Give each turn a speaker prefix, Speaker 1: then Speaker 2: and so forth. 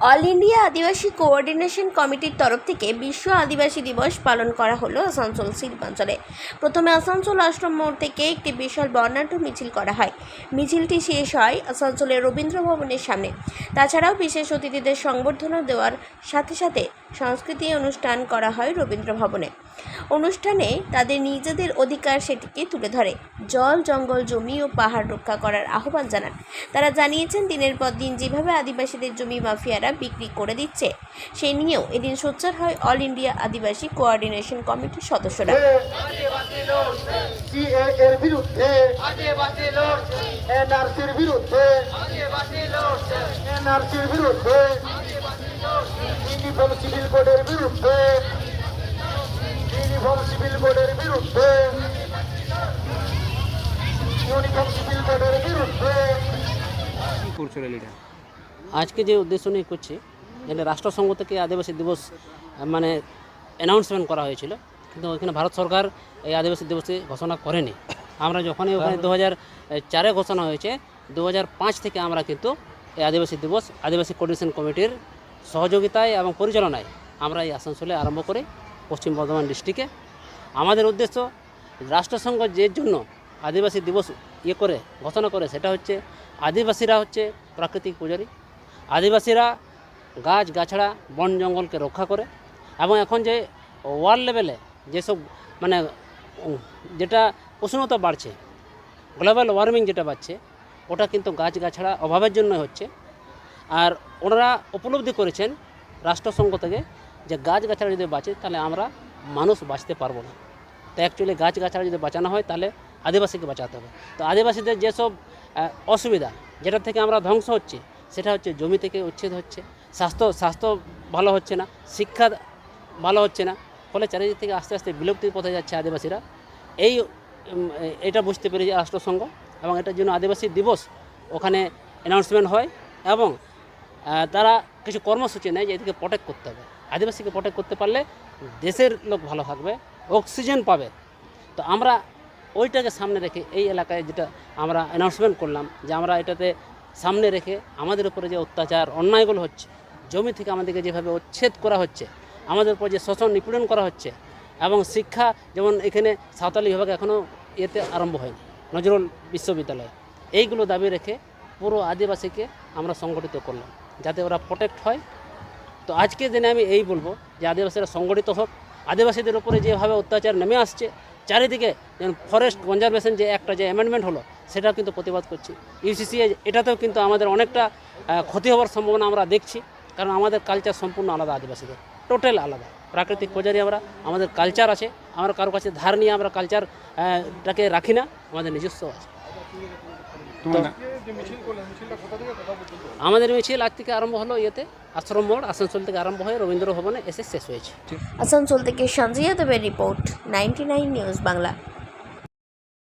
Speaker 1: All India আদিবাসী coordination কমিটির তরফ থেকে বিশ্ব আদিবাসী দিবস পালন করা হলো আসানসোল শিল্পাঞ্চলে। প্রথমে আসানসোল আশ্রম মোড় থেকে একটি বিশাল বর্ণাঢ্য মিছিল করা হয়। মিছিলটি শেষ হয় আসানসোলের রবীন্দ্র ভবনের সামনে। তাছাড়াও বিশেষ অতিথিদের সংবর্ধনা দেওয়ার সাথে সাথে সংস্কৃতি অনুষ্ঠান করা হয় রবীন্দ্র ভবনে। অনুষ্ঠানে তাদের নিজেদের অধিকার সেটিকে তুলে ধরে জল, জঙ্গল, জমি ও পাহাড় রক্ষা করার আহ্বান জানান। তারা জানিয়েছেন, দিনের পর দিন যেভাবে আদিবাসীদের জমি মাফিয়ারা বিক্রি করে দিচ্ছে, সে নিয়েও এদিন সোচ্চার হয় অল ইন্ডিয়া আদিবাসী কোঅর্ডিনেশন কমিটির সদস্যরা।
Speaker 2: আজকে যে উদ্দেশ্য নিয়ে করছি, যেটা রাষ্ট্রসংঘ থেকে আদিবাসী দিবস মানে অ্যানাউন্সমেন্ট করা হয়েছিল, কিন্তু ওইখানে ভারত সরকার এই আদিবাসী দিবসে ঘোষণা করেনি। আমরা যখনই ওখানে 2004-এ ঘোষণা হয়েছে, 2005 থেকে আমরা কিন্তু এই আদিবাসী দিবস আদিবাসী কোঅর্ডিনেশন কমিটির সহযোগিতায় এবং পরিচালনায় আমরা এই আসানসোলে আরম্ভ করি, পশ্চিম বর্ধমান ডিস্ট্রিক্টে। আমাদের উদ্দেশ্য, রাষ্ট্রসংঘ যে জন্য আদিবাসী দিবস ঘোষণা করে, সেটা হচ্ছে আদিবাসীরা হচ্ছে প্রাকৃতিক পূজারী। আদিবাসীরা গাছ গাছড়া বন জঙ্গলকে রক্ষা করে, এবং এখন যে ওয়ার্ল্ড লেভেলে যেসব মানে যেটা উষ্ণতা বাড়ছে, গ্লোবাল ওয়ার্মিং যেটা বাড়ছে, ওটা কিন্তু গাছ গাছড়া অভাবের জন্য হচ্ছে। আর ওনারা উপলব্ধি করেছেন রাষ্ট্রসংঘ থেকে যে গাছ গাছড়া যদি বাঁচে, তাহলে আমরা মানুষ বাঁচতে পারবো না। তো অ্যাকচুয়ালি গাছ গাছড়া যদি বাঁচানো হয়, তাহলে আদিবাসীকে বাঁচাতে হবে। তো আদিবাসীদের যেসব অসুবিধা, যেটা থেকে আমরা ধ্বংস হচ্ছে, সেটা হচ্ছে জমি থেকে উচ্ছেদ হচ্ছে, স্বাস্থ্য ভালো হচ্ছে না, শিক্ষা ভালো হচ্ছে না, ফলে চারিদিক থেকে আস্তে আস্তে বিলুপ্তির পথে যাচ্ছে আদিবাসীরা। এটা বুঝতে পেরেছে রাষ্ট্রসংঘ, এবং এটার জন্য আদিবাসী দিবস ওখানে অ্যানাউন্সমেন্ট হয়, এবং তারা কিছু কর্মসূচি নেয় যে এদিকে প্রোটেক্ট করতে হবে। আদিবাসীকে প্রোটেক্ট করতে পারলে দেশের লোক ভালো থাকবে, অক্সিজেন পাবে। তো আমরা ওইটাকে সামনে রেখে এই এলাকায় যেটা আমরা অ্যানাউন্সমেন্ট করলাম, যে আমরা এটাতে সামনে রেখে আমাদের উপরে যে অত্যাচার অন্যায়গুলো হচ্ছে, জমি থেকে আমাদেরকে যেভাবে উচ্ছেদ করা হচ্ছে, আমাদের উপর যে শোষণ নিপীড়ন করা হচ্ছে, এবং শিক্ষা, যেমন এখানে সাঁওতালি বিভাগ এখনও আরম্ভ হয়নি, নজরুল বিশ্ববিদ্যালয়, এইগুলো দাবি রেখে পুরো আদিবাসীকে আমরা সংগঠিত করলাম, যাতে ওরা প্রোটেক্ট হয়। তো আজকের দিনে আমি এই বলবো যে আদিবাসীরা সংগঠিত হোক। আদিবাসীদের উপরে যেভাবে অত্যাচার নেমে আসছে, চারিদিকে যেমন ফরেস্ট কনজারভেশন যে একটা যে অ্যামেন্ডমেন্ট হলো, সেটাও কিন্তু প্রতিবাদ করছি। ইউসিসিএ এটাতেও কিন্তু আমাদের অনেকটা ক্ষতি হওয়ার সম্ভাবনা আমরা দেখছি, কারণ আমাদের কালচার সম্পূর্ণ আলাদা, আদিবাসীদের টোটাল আলাদা। প্রাকৃতিক পূজারী আমরা, আমাদের কালচার আছে, আমরা কারো কাছে ধার নিয়ে আমরা কালচারটাকে রাখি না, আমাদের নিজস্ব আছে। আমাদের মিছিল আজ থেকে আরম্ভ হলো আশ্রম মোড়, আসানসোল থেকে আরম্ভ হয়ে রবীন্দ্র ভবনে এসে শেষ হয়েছে।
Speaker 1: আসানসোল থেকে সঞ্জয় যাদবের রিপোর্ট, 99 নিউজ বাংলা।